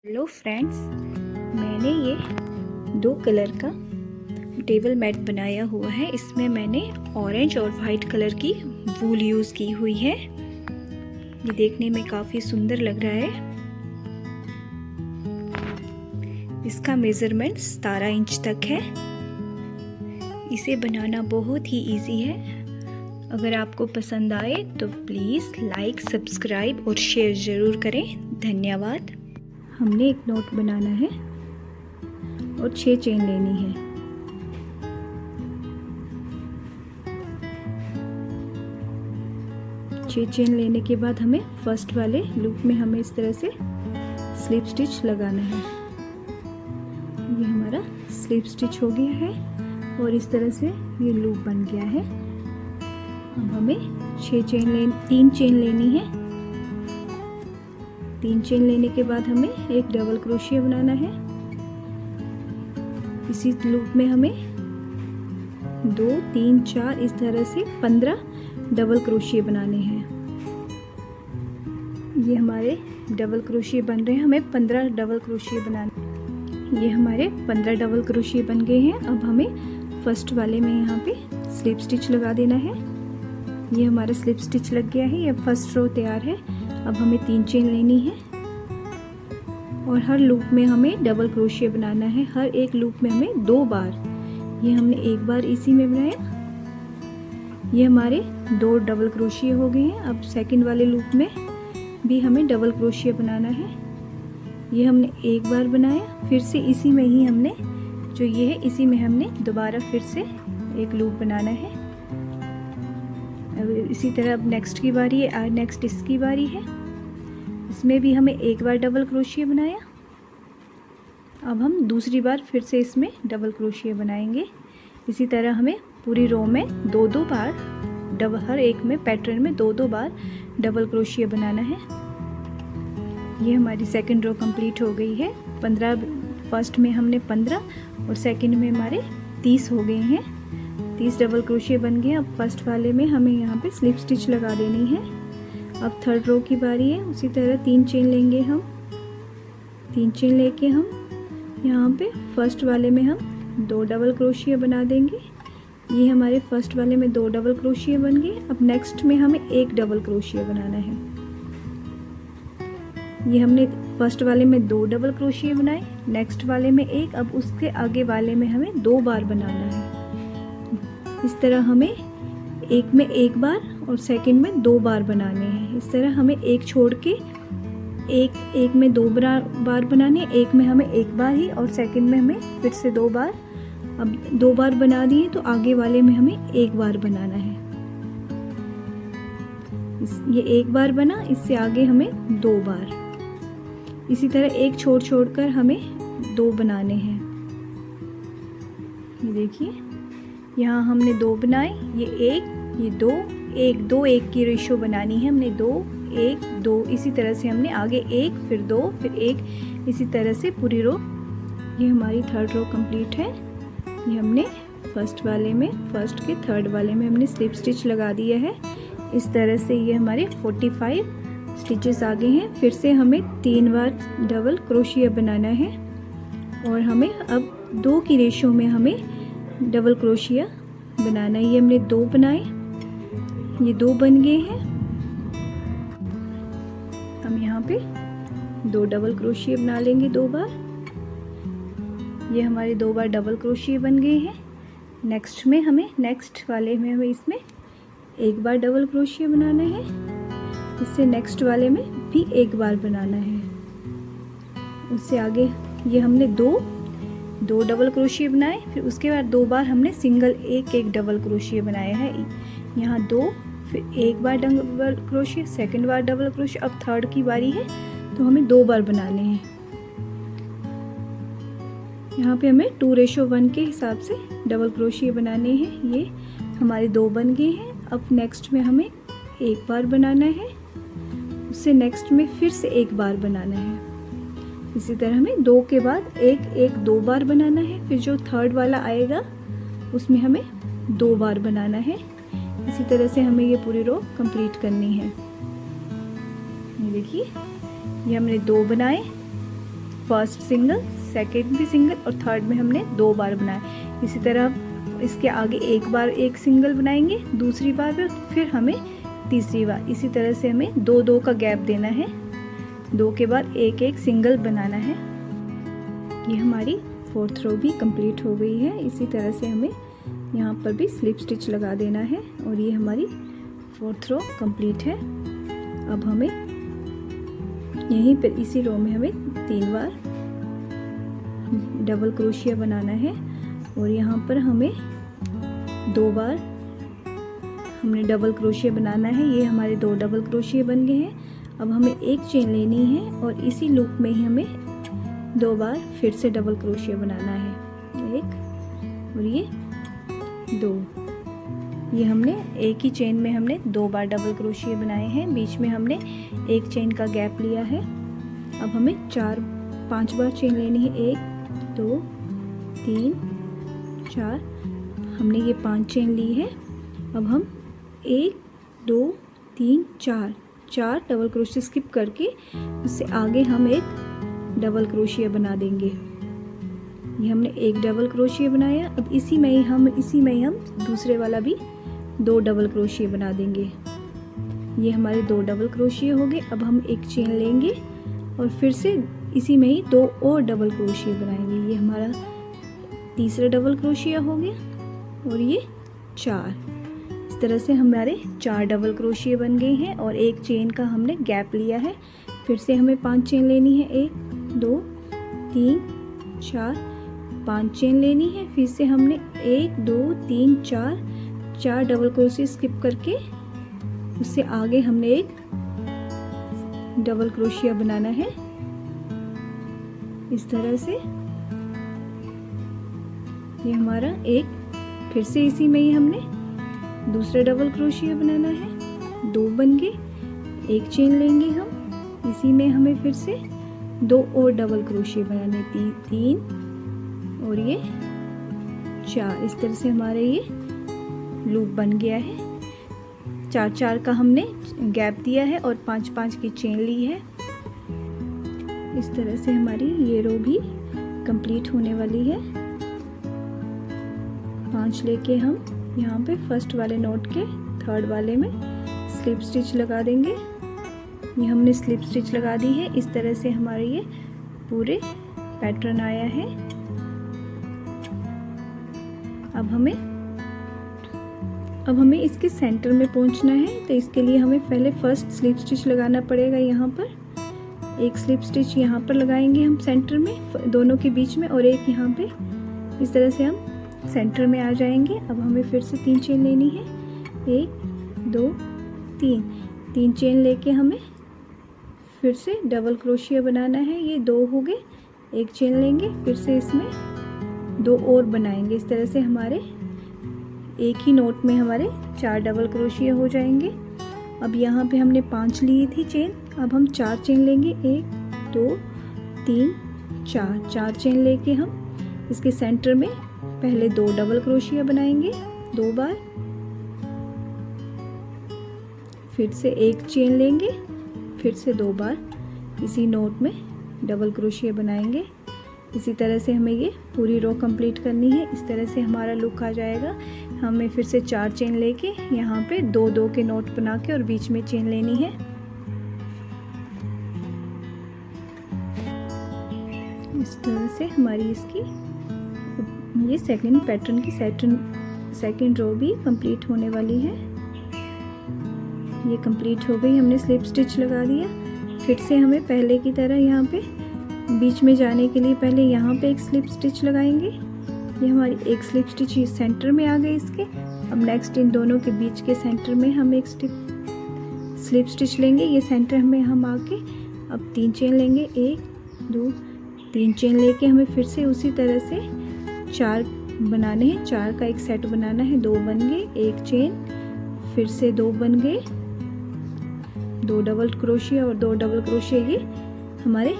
Hello friends, मैंने ये 2 colour का टेबल मैट बनाया हुआ है। इसमें मैंने ऑरेंज और वाइट कलर की वूल यूज़ की हुई है। ये देखने में काफ़ी सुंदर लग रहा है। इसका मेज़रमेंट 17 इंच तक है। इसे बनाना बहुत ही इजी है। अगर आपको पसंद आए तो प्लीज़ लाइक, सब्सक्राइब और शेयर ज़रूर करें। धन्यवाद। हमने एक नोट बनाना है और 6 चेन लेनी है। छह चेन लेने के बाद हमें फर्स्ट वाले लूप में हमें इस तरह से स्लिप स्टिच लगाना है। ये हमारा स्लिप स्टिच हो गया है और इस तरह से ये लूप बन गया है। अब हमें 3 चेन लेनी है। 3 चेन लेने के बाद हमें एक डबल क्रोशिया बनाना है। इसी लूप में हमें 2, 3, 4 इस तरह से 15 डबल क्रोशिया बनाने हैं। ये हमारे डबल क्रोशिया बन रहे हैं। हमें 15 डबल क्रोशिया बनाने। ये हमारे 15 डबल क्रोशिया बन गए हैं। अब हमें फर्स्ट वाले में यहाँ पे स्लिप स्टिच लगा देना है। ये हमारा स्लिप स्टिच लग गया है। ये फर्स्ट रो तैयार है। अब हमें 3 चेन लेनी है और हर लूप में हमें डबल क्रोशिया बनाना है। हर एक लूप में हमें 2 बार। ये हमने एक बार इसी में बनाया। ये हमारे 2 डबल क्रोशिया हो गए हैं। अब सेकंड वाले लूप में भी हमें डबल क्रोशिया बनाना है। ये हमने एक बार बनाया, फिर से इसी में ही हमने जो ये है इसी में हमने दोबारा फिर से एक लूप बनाना है। अब इसी तरह अब नेक्स्ट की बारी है। नेक्स्ट इसकी बारी है। इसमें भी हमें एक बार डबल क्रोशिया बनाया। अब हम दूसरी बार फिर से इसमें डबल क्रोशिया बनाएंगे। इसी तरह हमें पूरी रो में 2-2 बार हर एक में पैटर्न में 2-2 बार डबल क्रोशिया बनाना है। ये हमारी सेकंड रो कंप्लीट हो गई है। 15 फर्स्ट में हमने 15 और सेकंड में हमारे 30 हो गए हैं। 30 डबल क्रोशिया बन गए। अब फर्स्ट वाले में हमें यहाँ पे स्लिप स्टिच लगा देनी है। अब थर्ड रो की बारी है। उसी तरह 3 चेन लेंगे हम। 3 चेन लेके हम यहाँ पे फर्स्ट वाले में हम 2 डबल क्रोशिया बना देंगे। ये हमारे फर्स्ट वाले में 2 डबल क्रोशिया बन गए। अब नेक्स्ट में हमें 1 डबल क्रोशिया बनाना है। ये हमने फर्स्ट वाले में 2 डबल क्रोशिया बनाए, नेक्स्ट वाले में 1। अब उसके आगे वाले में हमें 2 बार बनाना है। इस तरह हमें एक में 1 बार और सेकंड में 2 बार बनाने हैं। इस तरह हमें एक छोड़ के एक में 2 बार बनाने, एक में हमें 1 बार ही और सेकंड में हमें फिर से 2 बार। अब 2 बार बना दिए तो आगे वाले में हमें 1 बार बनाना है। ये 1 बार बना, इससे आगे हमें 2 बार। इसी तरह एक छोड़ कर हमें 2 बनाने हैं। ये देखिए, यहाँ हमने 2 बनाए। ये 1, ये 2, 1, 2, 1 की रेशो बनानी है हमने। 2, 1, 2 इसी तरह से हमने आगे 1, फिर 2, फिर 1 इसी तरह से पूरी रो। ये हमारी थर्ड रो कंप्लीट है। ये हमने फर्स्ट वाले में, फर्स्ट के थर्ड वाले में हमने स्लिप स्टिच लगा दिया है। इस तरह से ये हमारे 45 स्टिचेस आ गए हैं। फिर से हमें 3 बार डबल क्रोशिया बनाना है और हमें अब 2 की रेशो में हमें डबल क्रोशिया बनाना है। ये हमने 2 बनाए। ये 2 बन गए हैं। हम यहाँ पे 2 डबल क्रोशिया बना लेंगे 2 बार। ये हमारे 2 बार डबल क्रोशिया बन गए हैं। नेक्स्ट में हमें, नेक्स्ट वाले में हमें इसमें 1 बार डबल क्रोशिया बनाना है। इससे नेक्स्ट वाले में भी 1 बार बनाना है। उससे आगे ये हमने 2 डबल क्रोशिया बनाए। फिर उसके बाद 2 बार हमने सिंगल एक डबल क्रोशिया बनाया है। यहाँ 2, फिर 1 बार डबल क्रोशिया, सेकंड बार डबल क्रोशिया। अब थर्ड की बारी है तो हमें 2 बार बनाने हैं। यहाँ पे हमें 2:1 के हिसाब से डबल क्रोशिया बनाने हैं। ये हमारे 2 बन गए हैं। अब नेक्स्ट में हमें 1 बार बनाना है। उससे नेक्स्ट में फिर से 1 बार बनाना है। इसी तरह हमें 2 के बाद 1-1 2 बार बनाना है। फिर जो थर्ड वाला आएगा उसमें हमें 2 बार बनाना है। इसी तरह से हमें ये पूरी रो कंप्लीट करनी है। ये देखिए, ये हमने 2 बनाए। फर्स्ट सिंगल, सेकेंड भी सिंगल और थर्ड में हमने 2 बार बनाया। इसी तरह इसके आगे एक बार एक सिंगल बनाएंगे, दूसरी बार पे फिर हमें तीसरी बार। इसी तरह से हमें 2-2 का गैप देना है, 2 के बाद एक एक सिंगल बनाना है। ये हमारी 4th रो भी कंप्लीट हो गई है। इसी तरह से हमें यहाँ पर भी स्लिप स्टिच लगा देना है और ये हमारी 4th रो कंप्लीट है। अब हमें यहीं पर इसी रो में हमें 3 बार डबल क्रोशिया बनाना है और यहाँ पर हमें 2 बार हमने डबल क्रोशिया बनाना है। ये हमारे 2 डबल क्रोशिया बन गए हैं। अब हमें एक चेन लेनी है और इसी लूप में ही हमें 2 बार फिर से डबल क्रोशिया बनाना है, 1 और ये 2। ये हमने एक ही चेन में हमने 2 बार डबल क्रोशिया बनाए हैं, बीच में हमने एक चेन का गैप लिया है। अब हमें 4-5 बार चेन लेनी है, 1 2 3 4। हमने ये 5 चेन ली है। अब हम 1 2 3 4 डबल क्रोशिया स्किप करके उससे आगे हम एक डबल क्रोशिया बना देंगे। ये हमने एक डबल क्रोशिया बनाया। अब इसी में ही हम दूसरे वाला भी 2 डबल क्रोशिया बना देंगे। ये हमारे 2 डबल क्रोशिया हो गए। अब हम एक चेन लेंगे और फिर से इसी में ही 2 और डबल क्रोशिया बनाएंगे। ये हमारा तीसरा डबल क्रोशिया हो गया और ये 4। इस तरह से हमारे 4 डबल क्रोशिया बन गए हैं और एक चेन का हमने गैप लिया है। फिर से हमें 5 चेन लेनी है, 1 2 3 4 5 चेन लेनी है। फिर से हमने 1 2 3 4 डबल क्रोशिया स्किप करके उससे आगे हमने एक डबल क्रोशिया बनाना है। इस तरह से ये हमारा एक, फिर से इसी में ही हमने दूसरा डबल क्रोशिया बनाना है, 2 बन गए। एक चेन लेंगे हम, इसी में हमें फिर से 2 और डबल क्रोशिया बनाने, 3 और ये 4। इस तरह से हमारा ये लूप बन गया है। 4 का हमने गैप दिया है और 5 की चेन ली है। इस तरह से हमारी ये रो भी कंप्लीट होने वाली है। 5 लेके हम यहाँ पे फर्स्ट वाले नोट के थर्ड वाले में स्लिप स्टिच लगा देंगे। ये हमने स्लिप स्टिच लगा दी है। इस तरह से हमारे ये पूरे पैटर्न आया है। अब हमें इसके सेंटर में पहुंचना है, तो इसके लिए हमें पहले फर्स्ट स्लिप स्टिच लगाना पड़ेगा। यहाँ पर एक स्लिप स्टिच यहाँ पर लगाएंगे हम सेंटर में, दोनों के बीच में, और एक यहाँ पे। इस तरह से हम सेंटर में आ जाएंगे। अब हमें फिर से 3 चेन लेनी है, 1 2 3 चेन लेके हमें फिर से डबल क्रोशिया बनाना है। ये 2 हो गए। एक चेन लेंगे, फिर से इसमें 2 और बनाएंगे। इस तरह से हमारे एक ही नोट में हमारे 4 डबल क्रोशिया हो जाएंगे। अब यहाँ पे हमने 5 ली थी चेन, अब हम 4 चेन लेंगे, 1 2 3 4 चेन लेके हम इसके सेंटर में पहले 2 डबल क्रोशिया बनाएंगे 2 बार। फिर से एक चेन लेंगे, फिर से 2 बार इसी नोट में डबल क्रोशिया बनाएंगे। इसी तरह से हमें ये पूरी रो कंप्लीट करनी है। इस तरह से हमारा लुक आ जाएगा। हमें फिर से 4 चेन लेके यहाँ पे 2 के नोट बना के और बीच में चेन लेनी है। इस तरह से हमारी इसकी ये सेकंड पैटर्न की सेकंड रो भी कंप्लीट होने वाली है। ये कंप्लीट हो गई। हमने स्लिप स्टिच लगा दिया। फिर से हमें पहले की तरह यहाँ पे बीच में जाने के लिए पहले यहाँ पे एक स्लिप स्टिच लगाएंगे। ये हमारी एक स्लिप स्टिच सेंटर में आ गई इसके। अब नेक्स्ट इन दोनों के बीच के सेंटर में हम एक स्लिप स्टिच लेंगे। ये सेंटर में हम आके अब 3 चेन लेंगे, 1 2 3 चेन लेके हमें फिर से उसी तरह से 4 बनाने हैं। 4 का एक सेट बनाना है। 2 बन गए, एक चेन, फिर से 2 बन गए, 2 डबल क्रोशिया और 2 डबल क्रोशिया। ये हमारे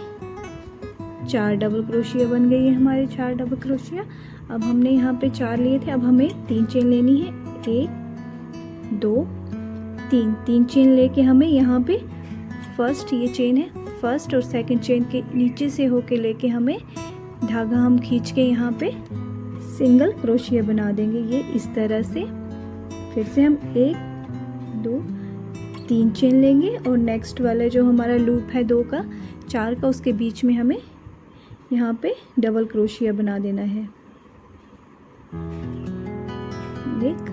4 डबल क्रोशिया बन गई है। हमारे 4 डबल क्रोशिया। अब हमने यहाँ पे 4 लिए थे, अब हमें 3 चेन लेनी है, 1 2 3 चेन लेके हमें यहाँ पे फर्स्ट ये चेन है, फर्स्ट और सेकंड चेन के नीचे से होके लेके हमें धागा हम खींच के यहाँ पे सिंगल क्रोशिया बना देंगे। ये इस तरह से फिर से हम 1 2 3 चेन लेंगे और नेक्स्ट वाला जो हमारा लूप है 2 का 4 का, उसके बीच में हमें यहाँ पे डबल क्रोशिया बना देना है। 1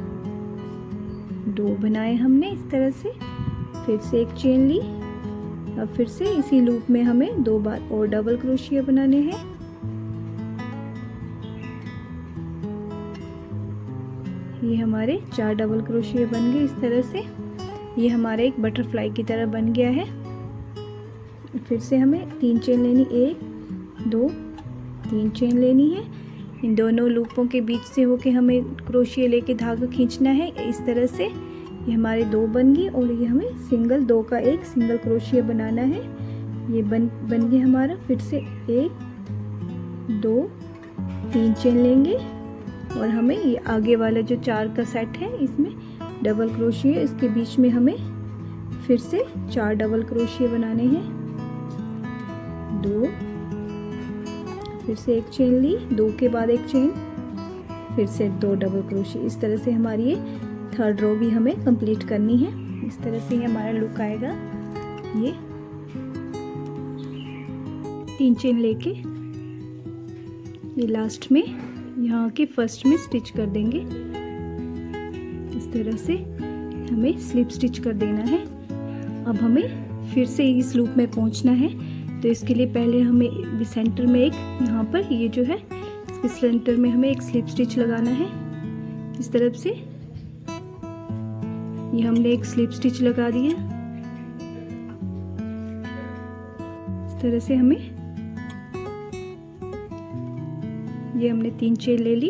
2 बनाए हमने इस तरह से, फिर से 1 चेन ली। अब फिर से इसी लूप में हमें 2 बार और डबल क्रोशिया बनाने हैं। ये हमारे 4 डबल क्रोशिया बन गए इस तरह से। ये हमारा एक बटरफ्लाई की तरह बन गया है। फिर से हमें 3 चेन लेनी, 1 2 3 चेन लेनी है। इन दोनों लूपों के बीच से होके हमें क्रोशिया लेके धागा खींचना है इस तरह से। ये हमारे 2 बन गए और ये हमें सिंगल 2 का एक सिंगल क्रोशिया बनाना है। ये बन गया हमारा। फिर से 1 2 3 चेन लेंगे और हमें ये आगे वाला जो 4 का सेट है इसमें डबल क्रोशिया, इसके बीच में हमें फिर से 4 डबल क्रोशिया बनाने हैं। 2 फिर से 1 चेन ली, 2 के बाद 1 चेन, फिर से 2 डबल क्रोशिया। इस तरह से हमारी ये थर्ड रो भी हमें कंप्लीट करनी है। इस तरह से हमारा लुक आएगा। ये 3 चेन लेके ये लास्ट में यहाँ के फर्स्ट में स्टिच कर देंगे। इस तरह से हमें स्लिप स्टिच कर देना है। अब हमें फिर से इस लूप में पहुँचना है, तो इसके लिए पहले हमें सेंटर में एक यहाँ पर ये जो है इसके सेंटर में हमें एक स्लिप स्टिच लगाना है। इस तरफ से ये हमने एक स्लिप स्टिच लगा दिया। इस तरह से हमें ये हमने 3 चेन ले ली,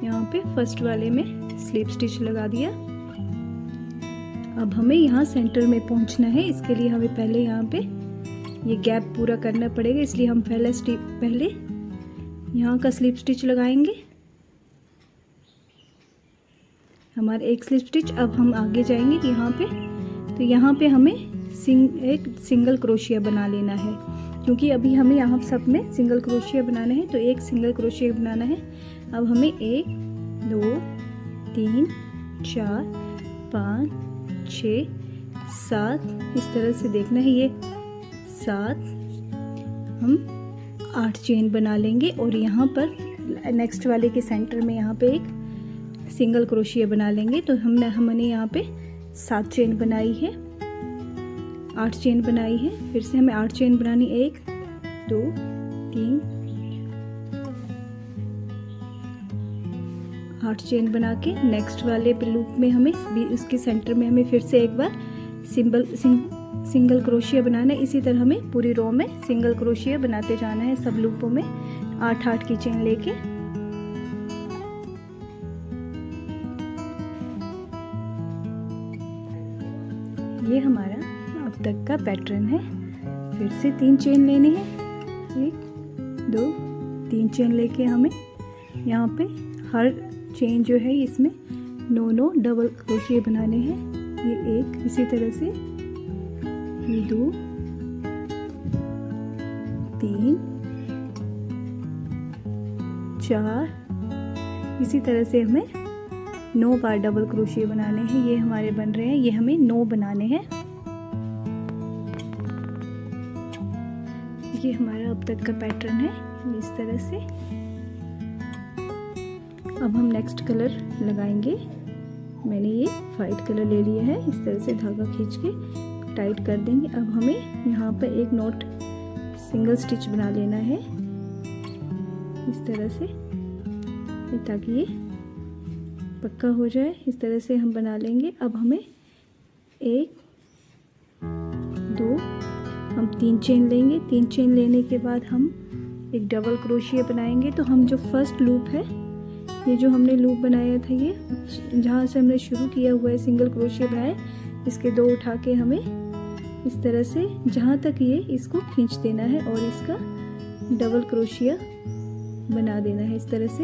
यहाँ पे फर्स्ट वाले में स्लिप स्टिच लगा दिया। अब हमें यहाँ सेंटर में पहुँचना है। इसके लिए हमें पहले यहाँ पे ये गैप पूरा करना पड़ेगा, इसलिए हम पहले यहाँ का स्लिप स्टिच लगाएंगे। हमारा एक स्लिप स्टिच। अब हम आगे जाएंगे यहाँ पे, तो यहाँ पे हमें एक सिंगल क्रोशिया बना लेना है, क्योंकि अभी हमें यहाँ सब में सिंगल क्रोशिया बनाना है, तो एक सिंगल क्रोशिया बनाना है। अब हमें 1 2 3 4 5 6 7 इस तरह से देखना है। ये 7 हम 8 चेन बना लेंगे और यहाँ पर नेक्स्ट वाले के सेंटर में यहाँ पे एक सिंगल क्रोशिया बना लेंगे। तो हमने यहाँ पे 7 चेन बनाई है, 8 चेन बनाई है। फिर से हमें 8 चेन बनानी, 1 2 3 8 चेन बना के नेक्स्ट वाले लूप में हमें उसके सेंटर में हमें फिर से एक बार सिंगल क्रोशिया बनाना है। इसी तरह हमें पूरी रो में सिंगल क्रोशिया बनाते जाना है, सब लूपों में 8 की चेन लेके। ये हमारा अब तक का पैटर्न है। फिर से 3 चेन लेने हैं, 1 2 3 चेन लेके हमें यहाँ पे हर चेन जो है इसमें 9 डबल क्रोशिया बनाने हैं। ये 1 इसी तरह से, ये 2 3 4 इसी तरह से हमें 9 बार डबल क्रोशिया बनाने हैं। ये हमारे बन रहे हैं, ये हमें 9 बनाने हैं। ये हमारा अब तक का पैटर्न है इस तरह से। अब हम नेक्स्ट कलर लगाएंगे। मैंने ये वाइट कलर ले लिया है। इस तरह से धागा खींच के टाइट कर देंगे। अब हमें यहाँ पर एक नॉट सिंगल स्टिच बना लेना है इस तरह से, ताकि ये पक्का हो जाए। इस तरह से हम बना लेंगे। अब हमें 1 2 हम 3 चेन लेंगे। 3 चेन लेने के बाद हम एक डबल क्रोशिया बनाएंगे। तो हम जो फर्स्ट लूप है, ये जो हमने लूप बनाया था, ये जहाँ से हमने शुरू किया हुआ है सिंगल क्रोशिया बनाए, इसके 2 उठा के हमें इस तरह से जहाँ तक ये इसको खींच देना है और इसका डबल क्रोशिया बना देना है इस तरह से।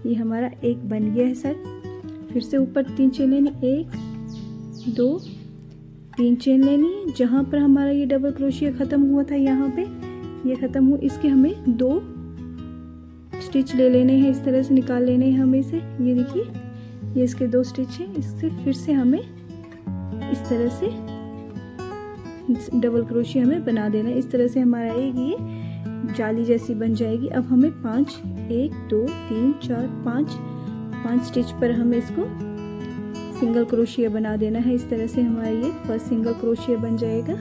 ये हमारा एक बन गया है सेट। फिर से ऊपर 3 चेन लेनी, 1 2 3 चेन लेनी है। जहाँ पर हमारा ये डबल क्रोशिया ख़त्म हुआ था, यहाँ पे ये ख़त्म हुआ, इसके हमें 2 स्टिच ले लेने हैं, इस तरह से निकाल लेने हैं हमें इसे। ये देखिए, ये इसके 2 स्टिच हैं। इससे फिर से हमें इस तरह से डबल क्रोशिया हमें बना देना है। इस तरह से हमारा ये जाली जैसी बन जाएगी। अब हमें 5 1 2 3 4 5 स्टिच पर हमें इसको सिंगल क्रोशिया बना देना है। इस तरह से हमारा ये फर्स्ट सिंगल क्रोशिया बन जाएगा।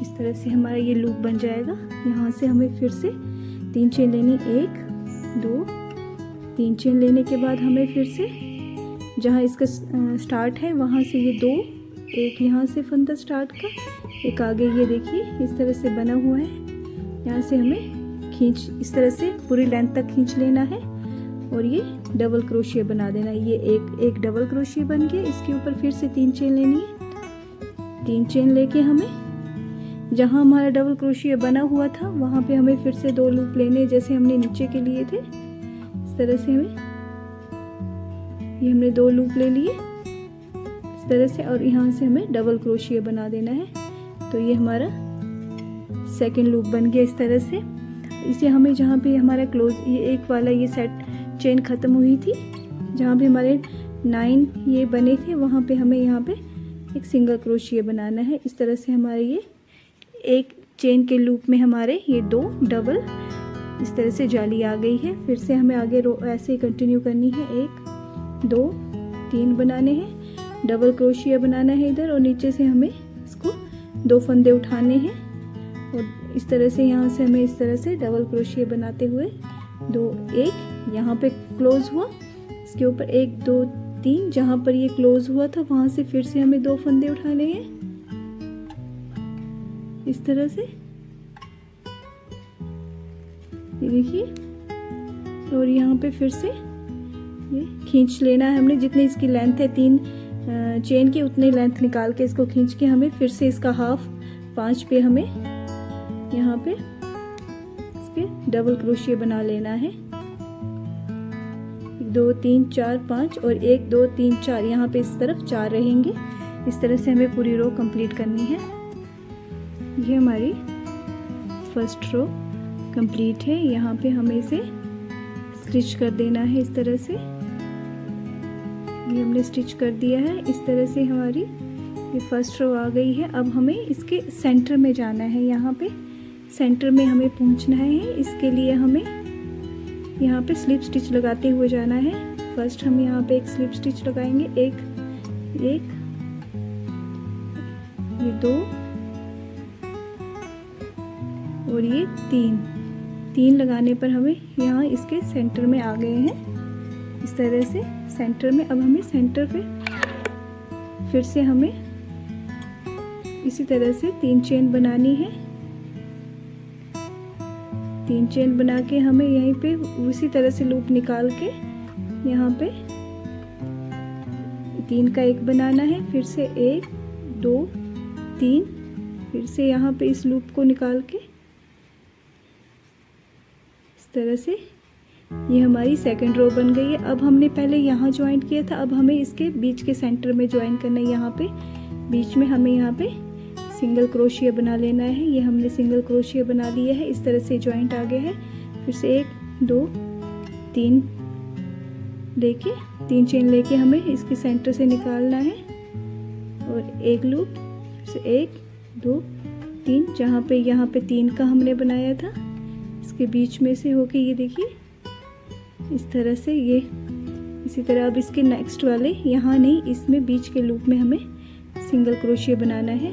इस तरह से हमारा ये लूप बन जाएगा। यहाँ से हमें फिर से 3 चेन लेनी, 1 2 3 चेन लेने के बाद हमें फिर से जहाँ इसका स्टार्ट है वहाँ से ये 2, एक यहाँ से फंदा स्टार्ट का, एक आगे ये देखिए इस तरह से बना हुआ है। यहाँ से हमें खींच, इस तरह से पूरी लेंथ तक खींच लेना है और ये डबल क्रोशिया बना देना है। ये एक डबल क्रोशिया बन गया। इसके ऊपर फिर से 3 चेन लेनी है। 3 चेन लेके हमें जहाँ हमारा डबल क्रोशिया बना हुआ था वहाँ पे हमें फिर से 2 लूप लेने, जैसे हमने नीचे के लिए थे। इस तरह से ये हमने 2 लूप ले लिए इस तरह से, और यहाँ से हमें डबल क्रोशिया बना देना है। तो ये हमारा सेकंड लूप बन गया इस तरह से। इसे हमें जहाँ पे हमारा क्लोज ये एक वाला ये सेट चेन ख़त्म हुई थी, जहाँ पे हमारे 9 ये बने थे, वहाँ पे हमें यहाँ पे एक सिंगल क्रोशिया बनाना है। इस तरह से हमारे ये एक चेन के लूप में हमारे ये 2 डबल इस तरह से जाली आ गई है। फिर से हमें आगे रो ऐसे कंटिन्यू करनी है। 1 2 3 बनाने हैं, डबल क्रोशिया बनाना है इधर, और नीचे से हमें इसको 2 फंदे उठाने हैं और इस तरह से यहाँ से हमें इस तरह से डबल क्रोशिया बनाते हुए 2 1 यहाँ पे क्लोज हुआ, इसके ऊपर 1 2 3 जहाँ पर ये क्लोज हुआ था वहाँ से फिर से हमें 2 फंदे उठाने हैं इस तरह से, ये देखिए। और यहाँ पे फिर से ये खींच लेना है हमने, जितनी इसकी लेंथ है 3 चेन की उतनी लेंथ निकाल के इसको खींच के हमें फिर से इसका हाफ 5 पे हमें यहाँ पे इसके डबल क्रोशिया बना लेना है। 2 3 4 5 और 1 2 3 4 यहाँ पे इस तरफ 4 रहेंगे। इस तरह से हमें पूरी रो कंप्लीट करनी है। ये हमारी फर्स्ट रो कंप्लीट है। यहाँ पे हमें इसे स्टिच कर देना है इस तरह से। ये हमने स्टिच कर दिया है। इस तरह से हमारी ये फर्स्ट रो आ गई है। अब हमें इसके सेंटर में जाना है। यहाँ पे सेंटर में हमें पहुँचना है। इसके लिए हमें यहाँ पे स्लिप स्टिच लगाते हुए जाना है। फर्स्ट हम यहाँ पे एक स्लिप स्टिच लगाएंगे, एक ये 2 और ये 3 लगाने पर हमें यहाँ इसके सेंटर में आ गए हैं इस तरह से सेंटर में। अब हमें सेंटर पे फिर से हमें इसी तरह से 3 चेन बनानी है। 3 चेन बना के हमें यहीं पे उसी तरह से लूप निकाल के यहाँ पे 3 का एक बनाना है। फिर से 1 2 3 फिर से यहाँ पे इस लूप को निकाल के इस तरह से ये हमारी सेकंड रो बन गई है। अब हमने पहले यहाँ ज्वाइन किया था, अब हमें इसके बीच के सेंटर में ज्वाइन करना है। यहाँ पे बीच में हमें यहाँ पे सिंगल क्रोशिया बना लेना है। ये हमने सिंगल क्रोशिया बना लिया है। इस तरह से जॉइंट आ गया है। फिर से 1 2 3 लेके 3 चेन लेके हमें इसके सेंटर से निकालना है और एक लूप, फिर से 1 2 3 जहाँ पे यहाँ पे 3 का हमने बनाया था इसके बीच में से होके ये देखिए इस तरह से ये इसी तरह। अब इसके नेक्स्ट वाले यहाँ नहीं, इसमें बीच के लूप में हमें सिंगल क्रोशिया बनाना है।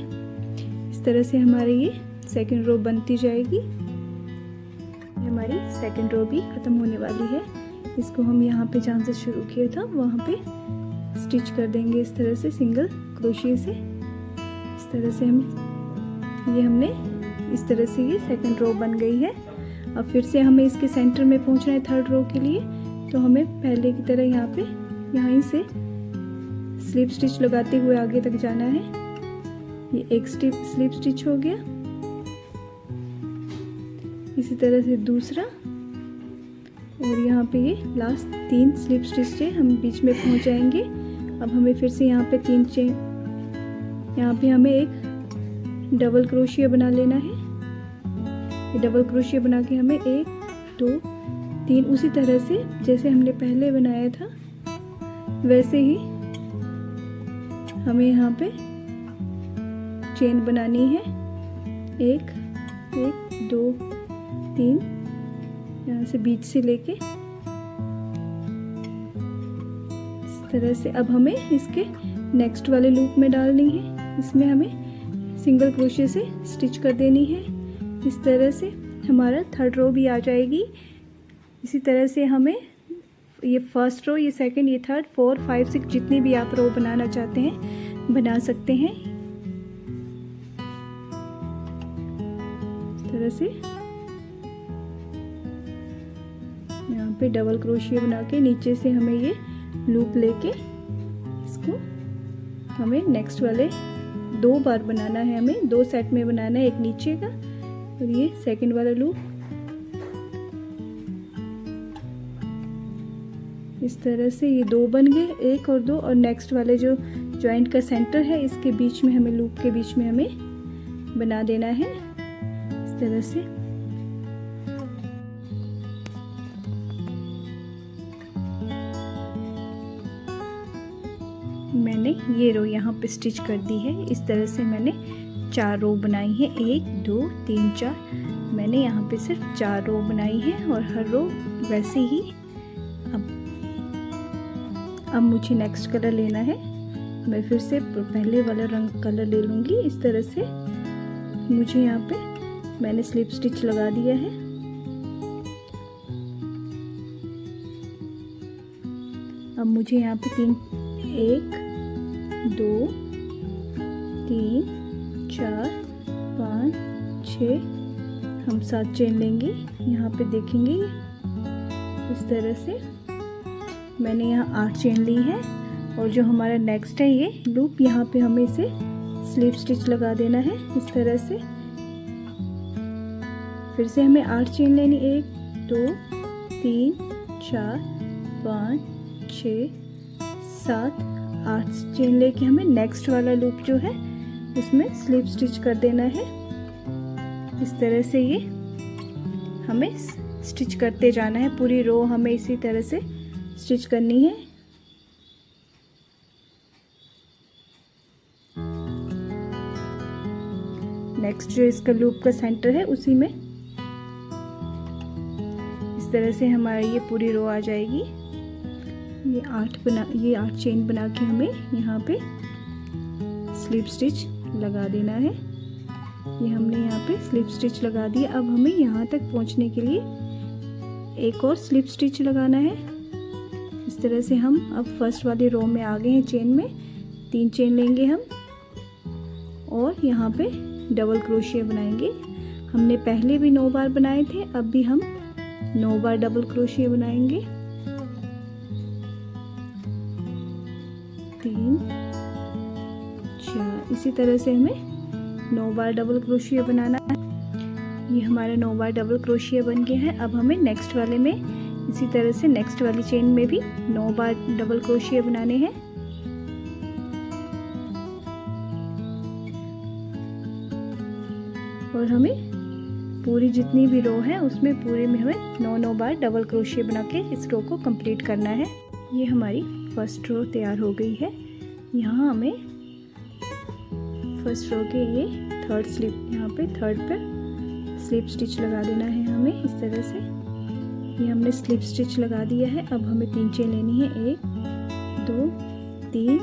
इस तरह से हमारी ये सेकंड रो बनती जाएगी। हमारी सेकंड रो भी ख़त्म होने वाली है। इसको हम यहाँ पे जहाँ से शुरू किया था वहाँ पे स्टिच कर देंगे इस तरह से सिंगल क्रोशिया से। इस तरह से हमने इस तरह से ये सेकंड रो बन गई है। अब फिर से हमें इसके सेंटर में पहुँचना है थर्ड रो के लिए, तो हमें पहले की तरह यहीं से स्लिप स्टिच लगाते हुए आगे तक जाना है। ये एक स्लिप स्टिच हो गया, इसी तरह से दूसरा, और यहाँ पे ये लास्ट 3 स्लिप स्टिच है, हम बीच में पहुँच जाएंगे। अब हमें फिर से यहाँ पे 3 चेन, यहाँ पे हमें एक डबल क्रोशिया बना लेना है। ये डबल क्रोशिया बना के हमें 1 2 3 उसी तरह से जैसे हमने पहले बनाया था वैसे ही हमें यहाँ पे चेन बनानी है। 1 1 2 3 यहाँ से बीच से लेके इस तरह से। अब हमें इसके नेक्स्ट वाले लूप में डालनी है। इसमें हमें सिंगल क्रोशिया से स्टिच कर देनी है। इस तरह से हमारा थर्ड रो भी आ जाएगी। इसी तरह से हमें ये फर्स्ट रो, ये सेकंड, ये थर्ड, 4 5 6 जितनी भी आप रो बनाना चाहते हैं बना सकते हैं। इस तरह से यहाँ पे डबल क्रोशिया बना के नीचे से हमें ये लूप लेके इसको हमें नेक्स्ट वाले 2 बार बनाना है। हमें 2 सेट में बनाना है, एक नीचे का और ये सेकंड वाला लूप। इस तरह से ये 2 बन गए, 1 और 2, और नेक्स्ट वाले जो जॉइंट का सेंटर है इसके बीच में हमें, लूप के बीच में हमें बना देना है इस तरह से। मैंने ये रो यहाँ पे स्टिच कर दी है। इस तरह से मैंने 4 रो बनाई है, 1 2 3 4। मैंने यहाँ पे सिर्फ 4 रो बनाई है और हर रो वैसे ही। अब मुझे नेक्स्ट कलर लेना है। मैं फिर से पहले वाला रंग कलर ले लूँगी। इस तरह से मुझे यहाँ पे मैंने स्लिप स्टिच लगा दिया है। अब मुझे यहाँ पे 1 2 3 4 5 6 हम 7 चेन लेंगे। यहाँ पे देखेंगे इस तरह से मैंने यहाँ 8 चेन ली है। और जो हमारा नेक्स्ट है ये लूप, यहाँ पे हमें इसे स्लिप स्टिच लगा देना है इस तरह से। फिर से हमें 8 चेन लेनी, 1 2 3 4 5 6 7 8 चेन लेके हमें नेक्स्ट वाला लूप जो है उसमें स्लिप स्टिच कर देना है। इस तरह से ये हमें स्टिच करते जाना है। पूरी रो हमें इसी तरह से स्टिच करनी है। नेक्स्ट जो इसका लूप का सेंटर है उसी में इस तरह से हमारी ये पूरी रो आ जाएगी। ये 8 चेन बना के हमें यहाँ पे स्लिप स्टिच लगा देना है। ये हमने यहाँ पे स्लिप स्टिच लगा दिया। अब हमें यहाँ तक पहुँचने के लिए एक और स्लिप स्टिच लगाना है। इस तरह से हम अब फर्स्ट वाली रो में आ गए हैं। चेन में 3 चेन लेंगे हम और यहाँ पे डबल क्रोशिया बनाएंगे। हमने पहले भी 9 बार बनाए थे, अब भी हम 9 बार डबल क्रोशिया बनाएंगे। 3 4 इसी तरह से हमें 9 बार डबल क्रोशिया बनाना है। ये हमारा 9 बार डबल क्रोशिया बन गया है। अब हमें नेक्स्ट वाले में इसी तरह से नेक्स्ट वाली चेन में भी 9 बार डबल क्रोशिया बनाने हैं। और हमें पूरी जितनी भी रो है उसमें पूरे में हमें 9 बार डबल क्रोशिया बना के इस रो को कंप्लीट करना है। ये हमारी फर्स्ट रो तैयार हो गई है। यहाँ हमें फर्स्ट रो के ये थर्ड स्लिप, यहाँ पे थर्ड पर स्लिप स्टिच लगा देना है हमें इस तरह से। ये हमने स्लिप स्टिच लगा दिया है। अब हमें 3 चेन लेनी है, 1 2 3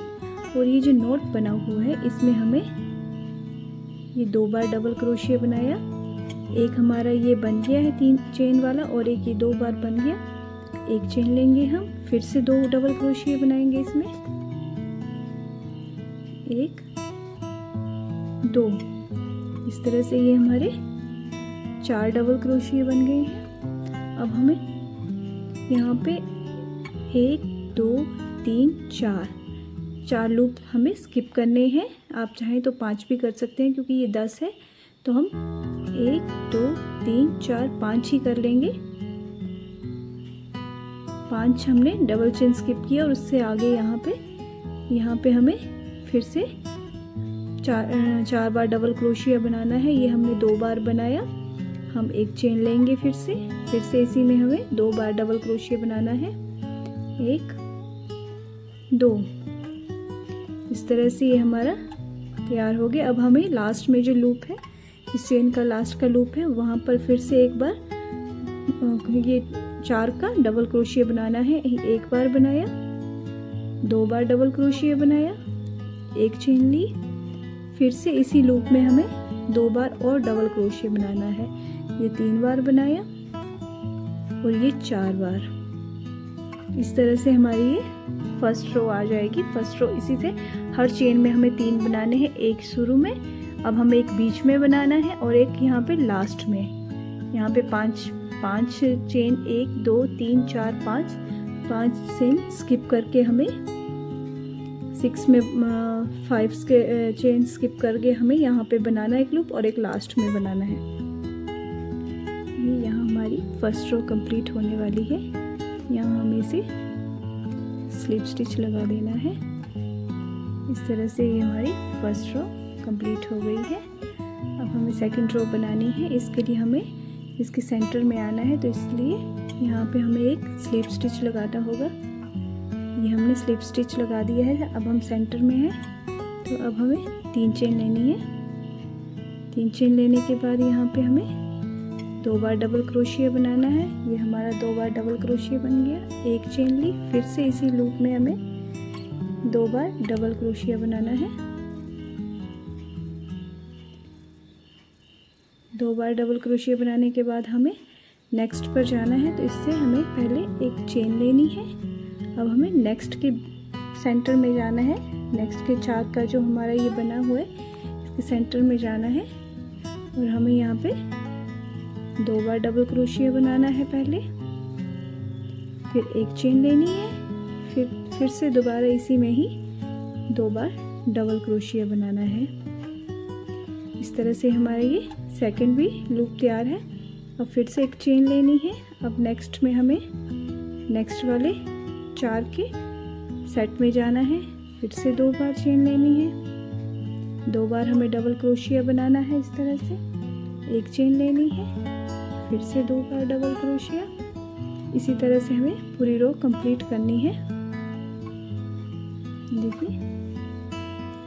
और ये जो नोट बना हुआ है इसमें हमें ये 2 बार डबल क्रोशिया बनाया। एक हमारा ये बन गया है 3 चेन वाला और एक ये 2 बार बन गया। 1 चेन लेंगे हम, फिर से 2 डबल क्रोशिया बनाएंगे इसमें, 1 2। इस तरह से ये हमारे 4 डबल क्रोशिया बन गए हैं। अब हमें यहाँ पे 1 2 3 4 लूप हमें स्किप करने हैं। आप चाहें तो 5 भी कर सकते हैं, क्योंकि ये 10 है तो हम 1 2 3 4 5 ही कर लेंगे। 5 हमने डबल चेन स्किप किया और उससे आगे यहाँ पे हमें फिर से चार बार डबल क्रोशिया बनाना है। ये हमने 2 बार बनाया। हम एक चेन लेंगे फिर से इसी में हमें 2 बार डबल क्रोशिया बनाना है। 1 2, इस तरह से ये हमारा तैयार हो गया। अब हमें लास्ट में जो लूप है, इस चेन का लास्ट का लूप है, वहाँ पर फिर से एक बार ये 4 का डबल क्रोशिया बनाना है। 1 बार बनाया, 2 बार डबल क्रोशिया बनाया, 1 चेन ली, फिर से इसी लूप में हमें 2 बार और डबल क्रोशिया बनाना है। ये 3 बार बनाया और ये 4 बार। इस तरह से हमारी ये फर्स्ट रो आ जाएगी। फर्स्ट रो इसी से हर चेन में हमें 3 बनाने हैं, एक शुरू में, अब हमें एक बीच में बनाना है और एक यहाँ पे लास्ट में। यहाँ पे 5 चेन, 1 2 3 4 5 चेन स्किप करके हमें 6 में 5 चेन स्किप करके हमें यहाँ पे बनाना है एक लूप और एक लास्ट में बनाना है। ये यहाँ हमारी फर्स्ट रो कंप्लीट होने वाली है। यहाँ हमें इसे स्लिप स्टिच लगा देना है। इस तरह से ये हमारी फर्स्ट रो कंप्लीट हो गई है। अब हमें सेकंड रो बनानी है। इसके लिए हमें इसके सेंटर में आना है, तो इसलिए यहाँ पे हमें एक स्लिप स्टिच लगाना होगा। ये हमने स्लिप स्टिच लगा दिया है। अब हम सेंटर में हैं, तो अब हमें 3 चेन लेनी है। 3 चेन लेने के बाद यहाँ पे हमें 2 बार डबल क्रोशिया बनाना है। ये हमारा 2 बार डबल क्रोशिया बन गया। 1 चेन ली, फिर से इसी लूप में हमें 2 बार डबल क्रोशिया बनाना है। 2 बार डबल क्रोशिया बनाने के बाद हमें नेक्स्ट पर जाना है, तो इससे हमें पहले एक चेन लेनी है। अब हमें नेक्स्ट के सेंटर में जाना है। नेक्स्ट के चाक का जो हमारा ये बना हुआ है, इसके सेंटर में जाना है और हमें यहाँ पे 2 बार डबल क्रोशिया बनाना है पहले, फिर एक चेन लेनी है, फिर से दोबारा इसी में ही 2 बार डबल क्रोशिया बनाना है। इस तरह से हमारा ये सेकंड भी लूप तैयार है। अब फिर से एक चेन लेनी है। अब नेक्स्ट में हमें नेक्स्ट वाले 4 के सेट में जाना है। फिर से 2 बार चेन लेनी है, 2 बार हमें डबल क्रोशिया बनाना है। इस तरह से एक चेन लेनी है, फिर से 2 बार डबल क्रोशिया। इसी तरह से हमें पूरी रो कंप्लीट करनी है। देखिए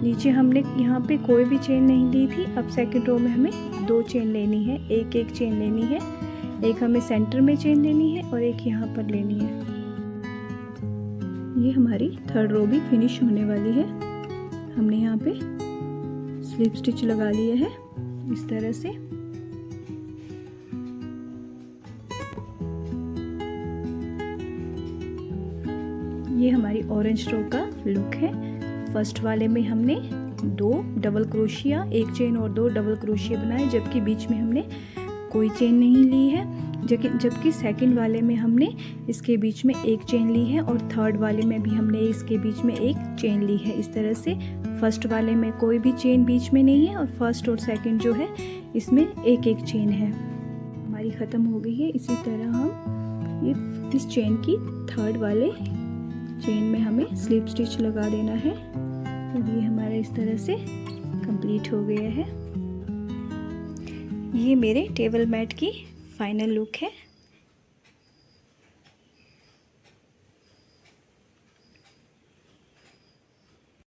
नीचे हमने यहाँ पे कोई भी चेन नहीं ली थी। अब सेकंड रो में हमें 2 चेन लेनी है, एक चेन लेनी है। एक हमें सेंटर में चेन लेनी है और एक यहाँ पर लेनी है। ये हमारी थर्ड रो भी फिनिश होने वाली है। हमने यहाँ पे स्लिप स्टिच लगा लिए है इस तरह से। ये हमारी ऑरेंज रो का लुक है। फर्स्ट वाले में हमने 2 डबल क्रोशिया, 1 चेन और 2 डबल क्रोशिया बनाए, जबकि बीच में हमने कोई चेन नहीं ली है। जबकि सेकंड वाले में हमने इसके बीच में 1 चेन ली है और थर्ड वाले में भी हमने इसके बीच में 1 चेन ली है। इस तरह से फर्स्ट वाले में कोई भी चेन बीच में नहीं है और फर्स्ट और सेकंड जो है इसमें 1 चेन है। हमारी ख़त्म हो गई है। इसी तरह हम इस चेन की थर्ड वाले चेन में हमें स्लिप स्टिच लगा देना है। तो ये हमारा इस तरह से कंप्लीट हो गया है। ये मेरे टेबल मैट की फाइनल लुक है।